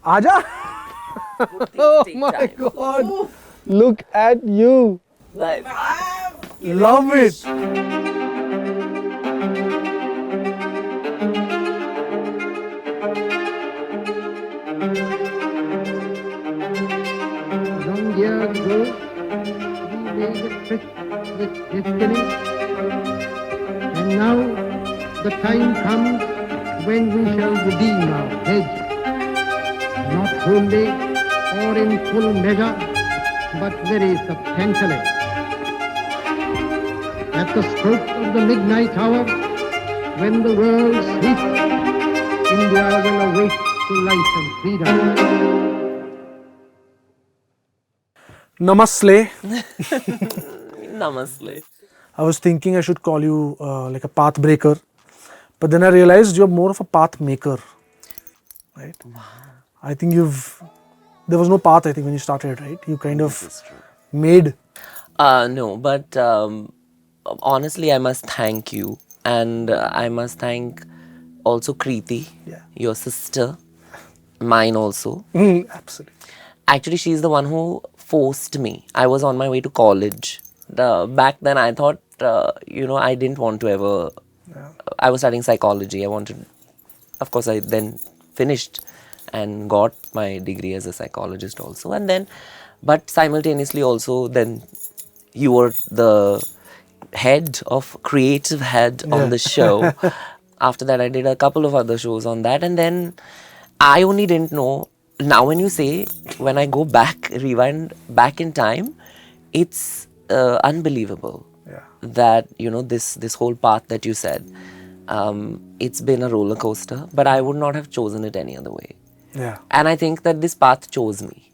आजा. Oh my God! Look at you. Love it. Long years ago, we made a tryst with destiny, and now the time comes when we shall redeem our pledge, not wholly or in full measure, but very substantially. At the stroke of the midnight hour, when the world sleeps, India will awake to life and freedom. Namaste. Namaste. I was thinking I should call you like a path breaker, but then I realized you're more of a path maker, right? Wow. I think there was no path, I think, when you started, right? You kind of made. No, but honestly, I must thank you, and I must thank also Kriti, your sister, mine also. Absolutely. Actually, she's the one who forced me. I was on my way to college. Back then, I thought, I didn't want to ever. I was studying psychology. Of course, I then finished and got my degree as a psychologist also. And then, but simultaneously also, then you were the creative head on the show. After that, I did a couple of other shows on that. And then I only didn't know. Now when you say, when I go back, rewind back in time, it's unbelievable that, this whole path that you said, it's been a roller coaster, but I would not have chosen it any other way. Yeah. And I think that this path chose me.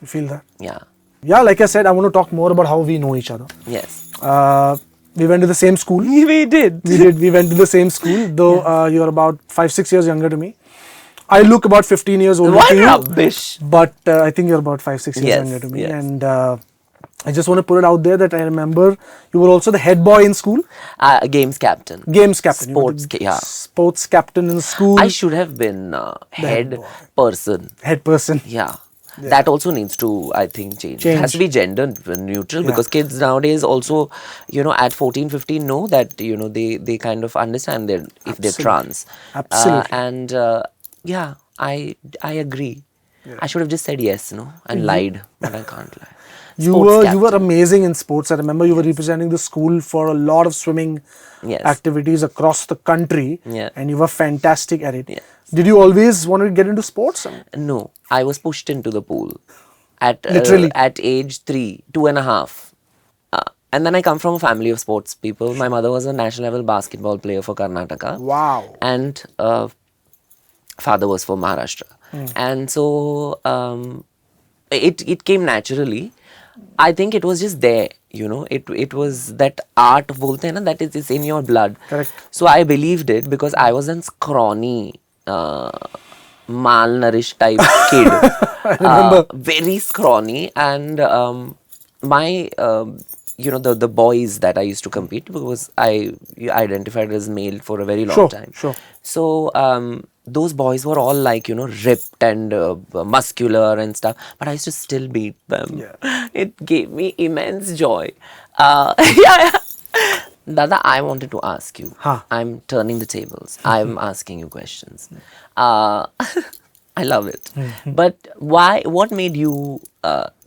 You feel that? Yeah. Yeah, like I said, I want to talk more about how we know each other. Yes. We went to the same school. We did. We went to the same school, though you're about 5-6 years younger to me. I look about 15 years older to you. Rubbish. But I think you're about 5-6 years younger to me. Yes. And I just want to put it out there that I remember you were also the head boy in school. Games captain. Games captain. Sports captain in school. I should have been head person. Head person. Yeah. That also needs to, I think, change. It has to be gender neutral because kids nowadays also, at 14, 15 know that, they kind of understand if they're trans. Absolutely. I agree. Yeah. I should have just said yes, and lied, but I can't lie. You were amazing in sports. I remember you were representing the school for a lot of swimming activities across the country, and you were fantastic at it. Yes. Did you always want to get into sports? No, I was pushed into the pool literally at age 2.5. And then I come from a family of sports people. My mother was a national level basketball player for Karnataka. Wow. And father was for Maharashtra. And so it came naturally. I think it was just there, it was that art bolte hain na, that is in your blood. Correct. So I believed it because I was a scrawny, malnourished type kid. I remember. Very scrawny, and my the boys that I used to compete, because I identified as male for a very long time. Sure. So those boys were all like, ripped and muscular and stuff, but I used to still beat them. Yeah. It gave me immense joy. Dada, I wanted to ask you. I'm turning the tables. I'm asking you questions. I love it. But what made you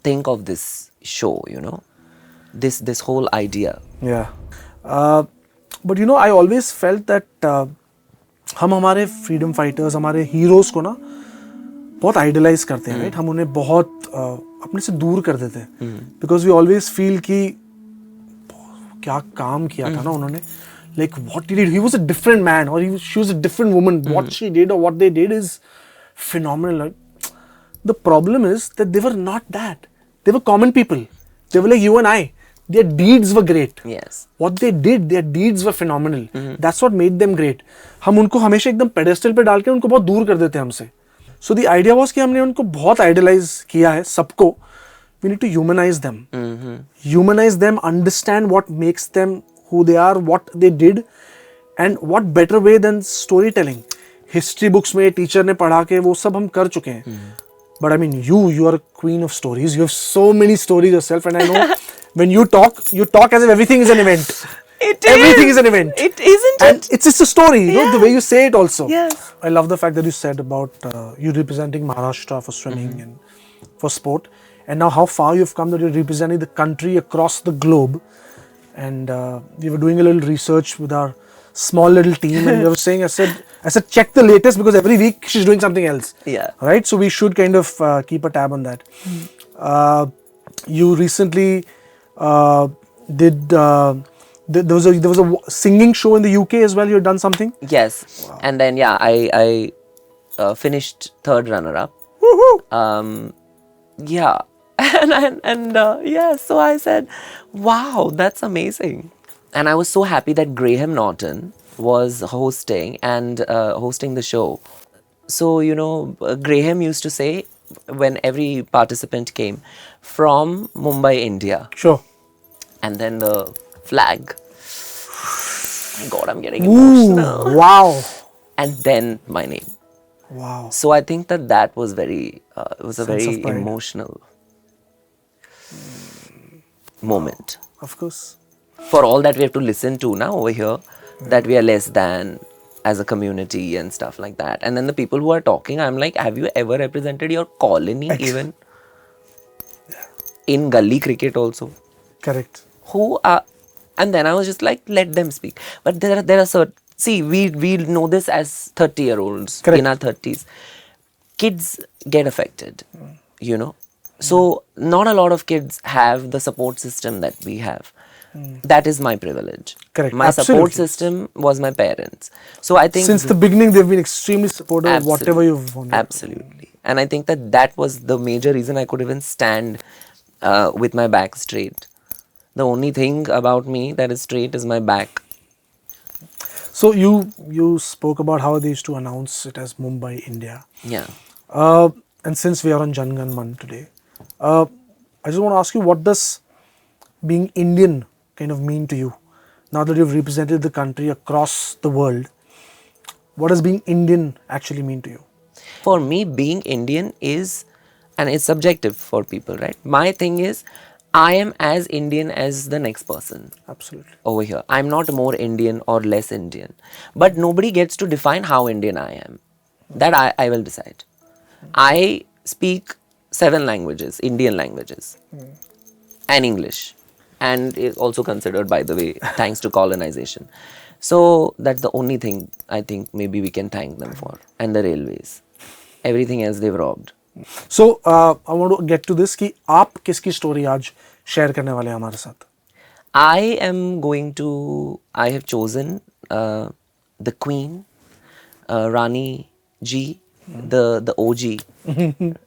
think of this show, this whole idea? Yeah. But I always felt that हम हमारे freedom fighters, हमारे heroes को ना बहुत idolise करते हैं, right? हम उन्हें बहुत अपने से दूर कर देते हैं बिकॉज वी ऑलवेज फील कि क्या काम किया था ना उन्होंने, like what did he was a different man और she was a different woman, what she did और what they did is phenomenal. The problem is that they were not that. They were common people. They were like you and I. Their deeds were great. Yes. What they did, their deeds were phenomenal. That's what made them great. हम उनको हमेशा एकदम pedestal पे डाल के उनको बहुत दूर कर देते हैं हमसे. So the idea was कि हमने उनको बहुत idolize किया है सबको. We need to humanize them. Humanize them, understand what makes them who they are, what they did, and what better way than story telling. History books में teacher ने पढ़ा के वो सब हम कर चुके हैं. But I mean, you are a queen of stories. You have so many stories yourself, and I know when you talk as if everything is an event. Everything is an event. It isn't And it's just a story, you know, the way you say it also. Yes. I love the fact that you said about you representing Maharashtra for swimming and for sport, and now how far you've come that you're representing the country across the globe. And we were doing a little research with our small little team, and we were saying, I said, check the latest because every week she's doing something else. Yeah. Right? So we should kind of keep a tab on that. You recently there was a singing show in the UK as well. You had done something. Yes. And then I finished third runner up. Woohoo! Yeah. and so I said, wow, that's amazing. And I was so happy that Graham Norton was hosting the show. So, you know, Graham used to say when every participant came from Mumbai, India. Sure. And then the flag. My God, I'm getting emotional. Ooh, wow. And then my name. Wow. So I think that was very, it was a Sense very of pride. emotional moment. Of course. For all that we have to listen to now over here, that we are less than as a community and stuff like that. And then the people who are talking, I'm like, have you ever represented your colony even? In gully cricket also. Correct. Who are, and then I was just like, let them speak. But there are certain, see, we know this as 30-year-olds Correct. in our 30s. Kids get affected, you know. So not a lot of kids have the support system that we have. That is my privilege. Correct. My support Absolutely. system was my parents. So I think Since the beginning, they've been extremely supportive of whatever you've wanted. Absolutely. And I think that was the major reason I could even stand with my back straight. The only thing about me that is straight is my back. So you spoke about how they used to announce it as Mumbai, India. Yeah. And since we are on Gan Man today, I just want to ask you, what does being Indian kind of mean to you? Now that you've represented the country across the world, what does being Indian actually mean to you? For me, being Indian is, and it's subjective for people, right? My thing is, I am as Indian as the next person Absolutely. over here. I'm not more Indian or less Indian. But nobody gets to define how Indian I am. That I will decide. I speak 7 languages, Indian languages, and English. And is also considered, by the way, thanks to colonization. So that's the only thing I think maybe we can thank them for. And the railways. Everything else they've robbed. So I want to get to this कि आप किसकी story आज share करने वाले हैं हमारे साथ? I have chosen the Queen, Rani Ji, the OG,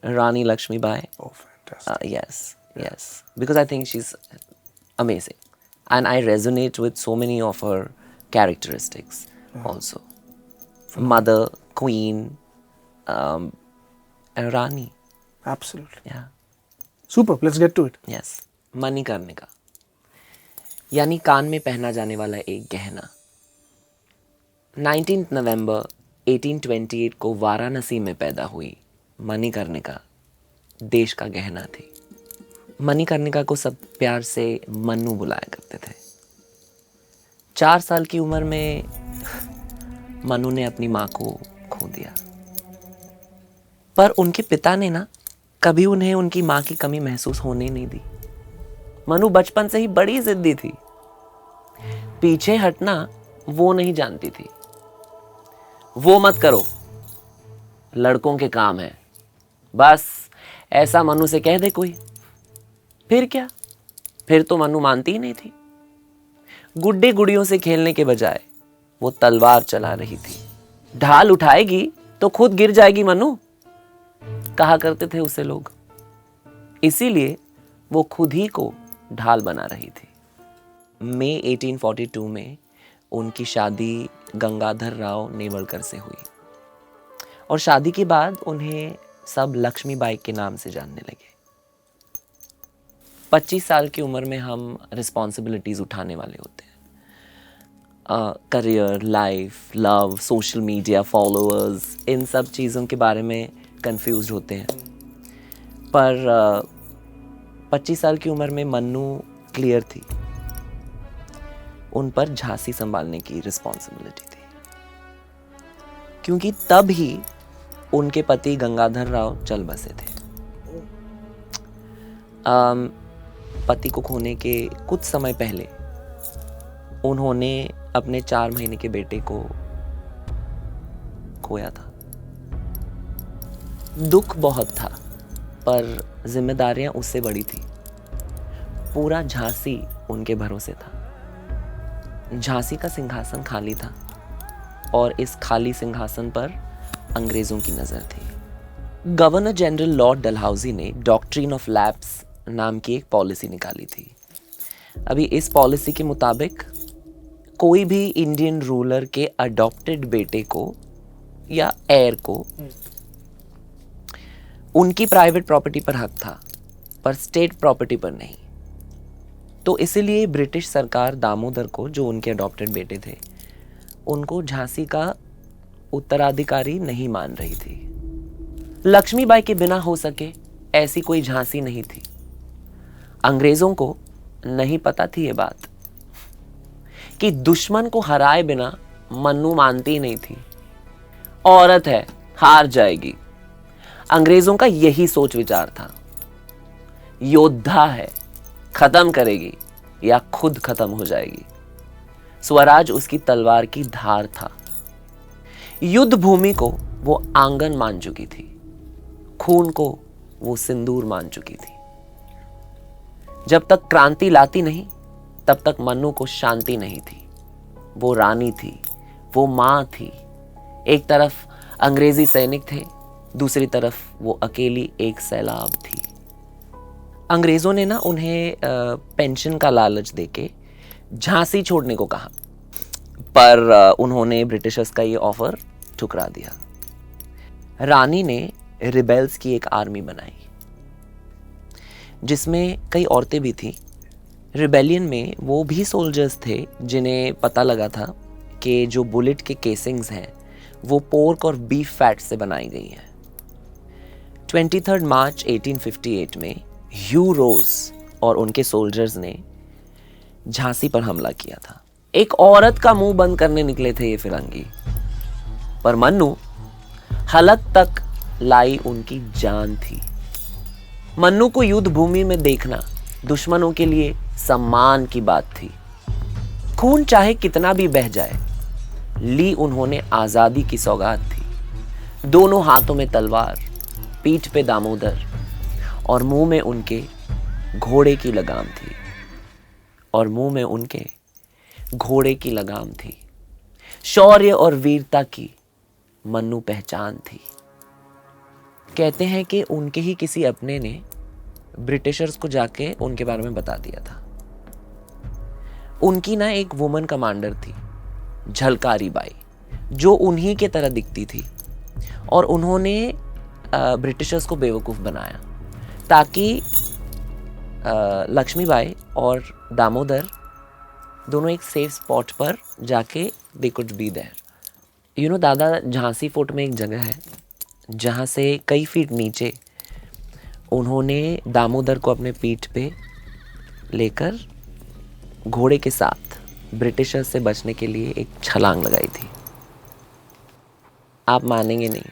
Rani Lakshmi Bai. Oh, fantastic. Yes. Because I think she's amazing. And I resonate with so many of her characteristics also. Mother, Queen, and Rani. Absolutely. Yeah. Super. Let's get to it. Yes. Manikarnika यानी कान में पहना जाने वाला एक गहना. 19 नवंबर 1828 को वाराणसी में पैदा हुई मणिकर्णिका देश का गहना थी. मणिकर्णिका को सब प्यार से मन्नू बुलाया करते थे. 4 साल की उम्र में मन्नू ने अपनी माँ को खो दिया. पर उनके पिता ने ना कभी उन्हें उनकी माँ की कमी महसूस होने नहीं दी. मनु बचपन से ही बड़ी जिद्दी थी. पीछे हटना वो नहीं जानती थी. वो मत करो, लड़कों के काम है, बस ऐसा मनु से कह दे कोई. फिर क्या, फिर तो मनु मानती ही नहीं थी. गुड्डे गुड़ियों से खेलने के बजाय वो तलवार चला रही थी. ढाल उठाएगी तो खुद गिर जाएगी मनु, कहा करते थे उसे लोग. इसीलिए वो खुद ही को ढाल बना रही थी. मई 1842 में उनकी शादी गंगाधर राव नेवलकर से हुई और शादी के बाद उन्हें सब लक्ष्मीबाई के नाम से जानने लगे. 25 साल की उम्र में हम रिस्पॉन्सिबिलिटीज उठाने वाले होते हैं. Career, life, love, social media, followers, इन सब चीज़ों के बारे में कंफ्यूज होते हैं। पर 25 साल की उम्र में मन्नू क्लियर थी, उन पर झांसी संभालने की रिस्पॉन्सिबिलिटी थी, क्योंकि तब ही उनके पति गंगाधर राव चल बसे थे। पति को खोने के कुछ समय पहले उन्होंने अपने 4 महीने के बेटे को खोया था। दुख बहुत था, पर जिम्मेदारियां उससे बड़ी थी। पूरा झांसी उनके भरोसे था। झांसी का सिंहासन खाली था और इस खाली सिंहासन पर अंग्रेजों की नजर थी। गवर्नर जनरल लॉर्ड डलहौजी ने डॉक्ट्रिन ऑफ लैप्स नाम की एक पॉलिसी निकाली थी। अभी इस पॉलिसी के मुताबिक कोई भी इंडियन रूलर के अडॉप्टेड बेटे को या हेयर को उनकी प्राइवेट प्रॉपर्टी पर हक था, पर स्टेट प्रॉपर्टी पर नहीं। तो इसीलिए ब्रिटिश सरकार दामोदर को, जो उनके अडॉप्टेड बेटे थे, उनको झांसी का उत्तराधिकारी नहीं मान रही थी। लक्ष्मीबाई के बिना हो सके ऐसी कोई झांसी नहीं थी। अंग्रेजों को नहीं पता थी ये बात कि दुश्मन को हराए बिना मन्नू मानती नहीं थी। औरत है, हार जाएगी। अंग्रेजों का यही सोच विचार था। योद्धा है, खत्म करेगी या खुद खत्म हो जाएगी। स्वराज उसकी तलवार की धार था। युद्ध भूमि को वो आंगन मान चुकी थी, खून को वो सिंदूर मान चुकी थी। जब तक क्रांति लाती नहीं, तब तक मन्नू को शांति नहीं थी। वो रानी थी, वो मां थी। एक तरफ अंग्रेजी सैनिक थे, दूसरी तरफ वो अकेली एक सैलाब थी। अंग्रेजों ने ना उन्हें पेंशन का लालच देके झांसी छोड़ने को कहा, पर उन्होंने ब्रिटिशर्स का ये ऑफर ठुकरा दिया। रानी ने रिबेल्स की एक आर्मी बनाई, जिसमें कई औरतें भी थीं। रिबेलियन में वो भी सोल्जर्स थे जिन्हें पता लगा था कि जो बुलेट के केसिंग्स हैं वो पोर्क और बीफ फैट से बनाई गई हैं। 23 मार्च 1858 में ह्यू रोज और उनके सोल्जर्स ने झांसी पर हमला किया था। एक औरत का मुंह बंद करने निकले थे ये फिरंगी, पर मन्नू हलक तक लाई उनकी जान थी। मन्नू को युद्ध भूमि में देखना दुश्मनों के लिए सम्मान की बात थी। खून चाहे कितना भी बह जाए, ली उन्होंने आजादी की सौगात थी। दोनों हाथों में तलवार, पीठ पे दामोदर और मुंह में उनके घोड़े की लगाम थी। शौर्य और वीरता की मन्नू पहचान थी। कहते हैं कि उनके ही किसी अपने ने ब्रिटिशर्स को जाके उनके बारे में बता दिया था। उनकी ना एक वुमन कमांडर थी, झलकारी बाई, जो उन्हीं के तरह दिखती थी, और उन्होंने ब्रिटिशर्स को बेवकूफ़ बनाया ताकि लक्ष्मीबाई और दामोदर दोनों एक सेफ स्पॉट पर जाके दे कुड बी देयर। दादा, झांसी फोर्ट में एक जगह है जहाँ से कई फीट नीचे उन्होंने दामोदर को अपने पीठ पे लेकर घोड़े के साथ ब्रिटिशर्स से बचने के लिए एक छलांग लगाई थी। आप मानेंगे नहीं,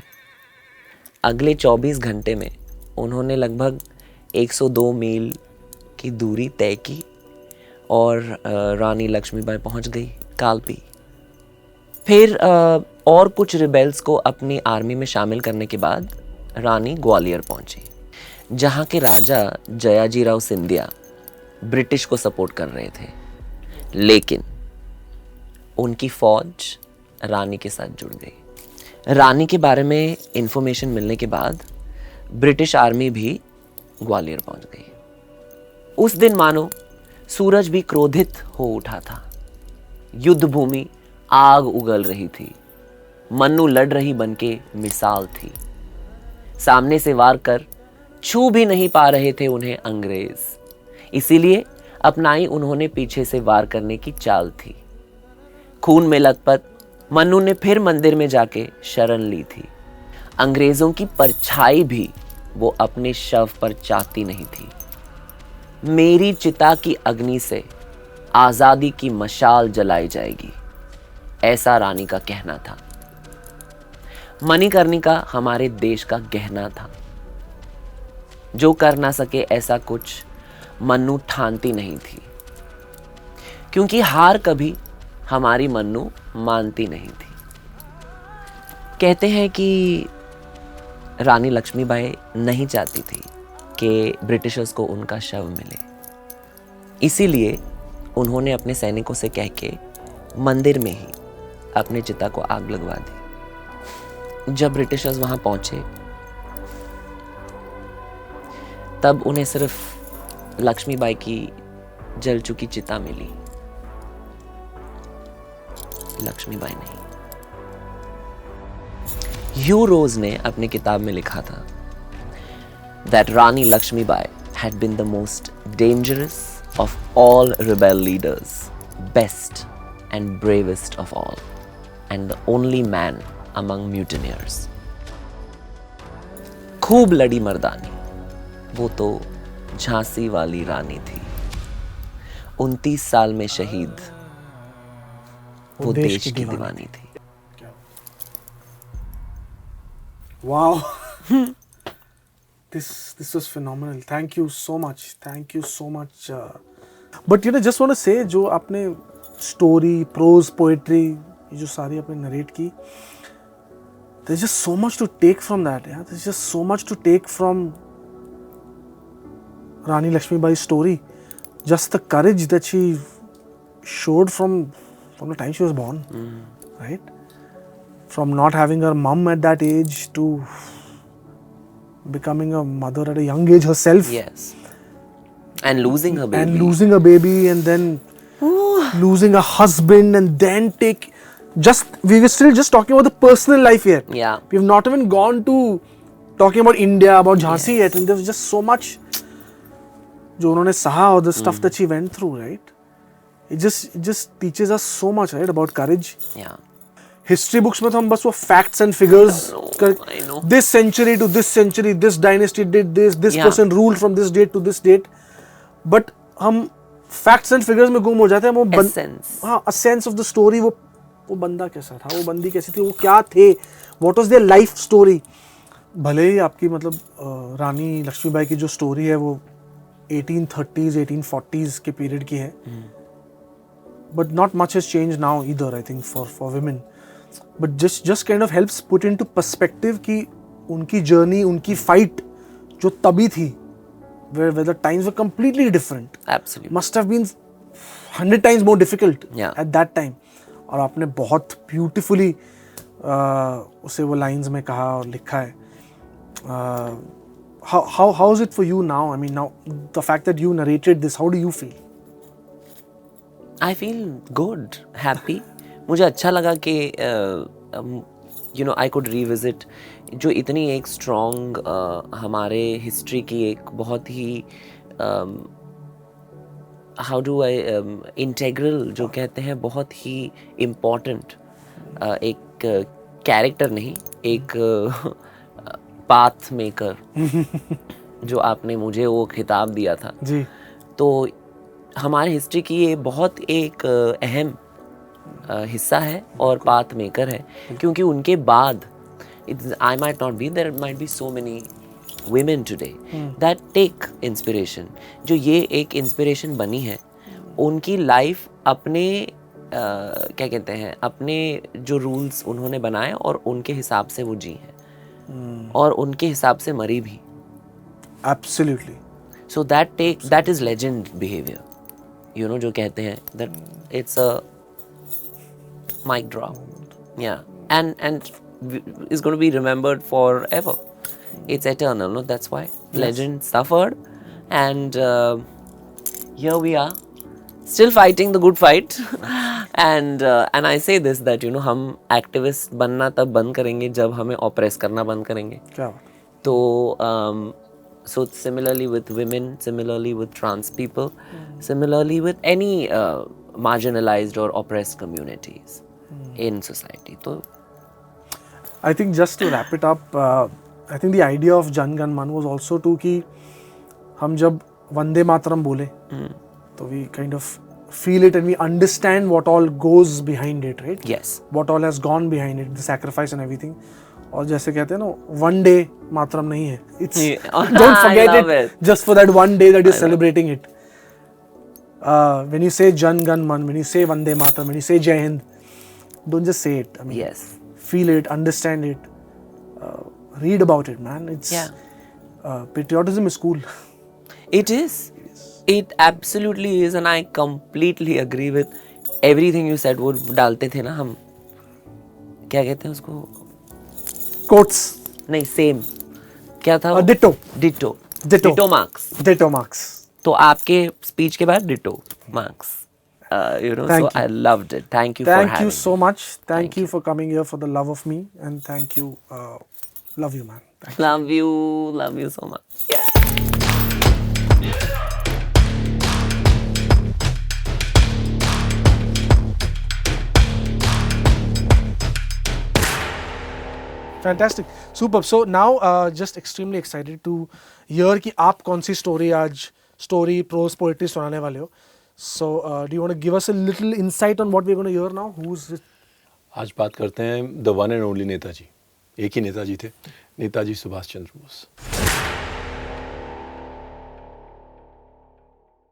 अगले 24 घंटे में उन्होंने लगभग 102 मील की दूरी तय की और रानी लक्ष्मीबाई पहुंच गई कालपी। फिर और कुछ रिबेल्स को अपनी आर्मी में शामिल करने के बाद रानी ग्वालियर पहुंची, जहां के राजा जयाजीराव सिंधिया ब्रिटिश को सपोर्ट कर रहे थे। लेकिन उनकी फौज रानी के साथ जुड़ गई। रानी के बारे में इंफॉर्मेशन मिलने के बाद ब्रिटिश आर्मी भी ग्वालियर पहुंच गई। उस दिन मानो सूरज भी क्रोधित हो उठा था। युद्ध भूमि आग उगल रही थी। मन्नू लड़ रही बनके मिसाल थी। सामने से वार कर छू भी नहीं पा रहे थे उन्हें अंग्रेज, इसीलिए अपनाई उन्होंने पीछे से वार करने की चाल थी। खून में लथपथ मन्नू ने फिर मंदिर में जाके शरण ली थी। अंग्रेजों की परछाई भी वो अपने शव पर चाहती नहीं थी। मेरी चिता की अग्नि से आजादी की मशाल जलाई जाएगी, ऐसा रानी का कहना था। मणिकर्णिका हमारे देश का गहना था। जो कर ना सके ऐसा कुछ मन्नू ठानती नहीं थी, क्योंकि हार कभी हमारी मन्नू मानती नहीं थी। कहते हैं कि रानी लक्ष्मीबाई नहीं चाहती थी कि ब्रिटिशर्स को उनका शव मिले, इसीलिए उन्होंने अपने सैनिकों से कह के मंदिर में ही अपने चिता को आग लगवा दी। जब ब्रिटिशर्स वहां पहुंचे तब उन्हें सिर्फ लक्ष्मीबाई की जल चुकी चिता मिली, लक्ष्मीबाई नहीं। ह्यू रोज ने अपनी किताब में लिखा था that Rani Lakshmi Bai had been the most dangerous of all rebel leaders, best and bravest of all, and the only man among mutineers. खूब लड़ी मर्दानी, वो तो झांसी वाली रानी थी। 29 साल में शहीद, वो देश की दीवानी थी। Wow. This was phenomenal. Thank you so much. Thank you so much. But just want to say, जो आपने story, prose, poetry, ये जो सारी आपने narrate की, there's just so much to take from that. Yeah, there's just so much to take from Rani Lakshmi Bai's story. Just the courage that she showed from the time she was born, right? From not having her mum at that age to becoming a mother at a young age herself. Yes. And losing her baby. And losing a baby, and then losing a husband, and then we were still just talking about the personal life here. Yeah. We've not even gone to talking about India, about Jhansi yet, and there's just so much जो उन्होंने सहा, or the stuff that she went through, right? It just teaches us so much, right, about courage. Yeah. History books में तो हम बस वो facts and figures this century to this century, this dynasty did this person rule from this date to this date, but हम facts and figures में गुम हो जाते हैं। वो एसेंस ऑफ द स्टोरी, वो बंदा कैसा था, वो बंदी कैसी थी, वो क्या थे, what was their life story. भले ही आपकी मतलब रानी लक्ष्मीबाई की जो स्टोरी है वो 1830s 1840s के पीरियड की है, but not much has change now either, I think, for women. But just kind of helps put into perspective कि उनकी journey, उनकी fight जो तभी थी, where the times were completely different. Absolutely. Must have been 100 times more difficult at that time. और आपने बहुत beautifully उसे वो lines में कहा और लिखा है. How is it for you now? I mean, now the fact that you narrated this, how do you feel? I feel good, happy. मुझे अच्छा लगा कि आई कुड रिविजिट जो इतनी एक स्ट्रॉन्ग हमारे हिस्ट्री की एक बहुत ही हाउ डू आई इंटेग्रल जो कहते हैं, बहुत ही इम्पोर्टेंट एक कैरेक्टर नहीं, एक पाथ मेकर जो आपने मुझे वो खिताब दिया था जी। तो हमारे हिस्ट्री की ये बहुत एक अहम हिस्सा है और पाथ मेकर है, क्योंकि उनके बाद I might not be, there might be so many women today that take inspiration. जो ये एक इंस्पिरेशन बनी है, उनकी लाइफ अपने क्या कहते हैं, अपने जो रूल्स उन्होंने बनाए और उनके हिसाब से वो जी हैं और उनके हिसाब से मरी भी. Absolutely. So that is legend behavior. You know, जो कहते हैं that it's a mic drop. Yeah. And is going to be remembered forever. It's eternal, no? That's why legend suffered, and here we are, still fighting the good fight. and I say this that हम activist बनना तब बंद करेंगे जब हमें oppress करना बंद करेंगे. क्या? तो so similarly with women, similarly with trans people, similarly with any marginalized or oppressed communities in society. So I think just to wrap it up, I think the idea of Gan Man was also to कि हम जब वंदे मातरम बोले तो we kind of feel it and we understand what all goes behind it, right? yes, What all has gone behind it, the sacrifice and everything. और जैसे कहते हैं ना, one day मातरम नहीं है. It's don't I forget love it, it. just for that one day that you're celebrating it. When you say Gan Man, when you say Vande Mataram, when you say Jai Hind, don't just say it. I mean, yes, feel it, understand it, read about it, man. It's patriotism is cool. it is. It absolutely is, and I completely agree with everything you said. वो डालते थे ना हम, क्या कहते हैं उसको? Quotes. नहीं, same. क्या था वो? Ditto. Ditto. Ditto. Ditto marks. Ditto marks. तो आपके speech के बाद ditto marks. You know, Thank so you. I loved it. Thank you for Thank having you so me. much. Thank you for coming here for the love of me, and thank you. Love you, man. Thank you. Love you so much. Yeah. Fantastic. Superb. So now just extremely excited to hear कि आप कौन सी story आज story, prose, poetry सुनाने वाले हो. So do you want to give us a little insight on what we're going to hear now? Who's it? आज बात करते हैं the one and only Netaji. एक ही नेताजी थे, नेताजी सुभाष चंद्र बोस.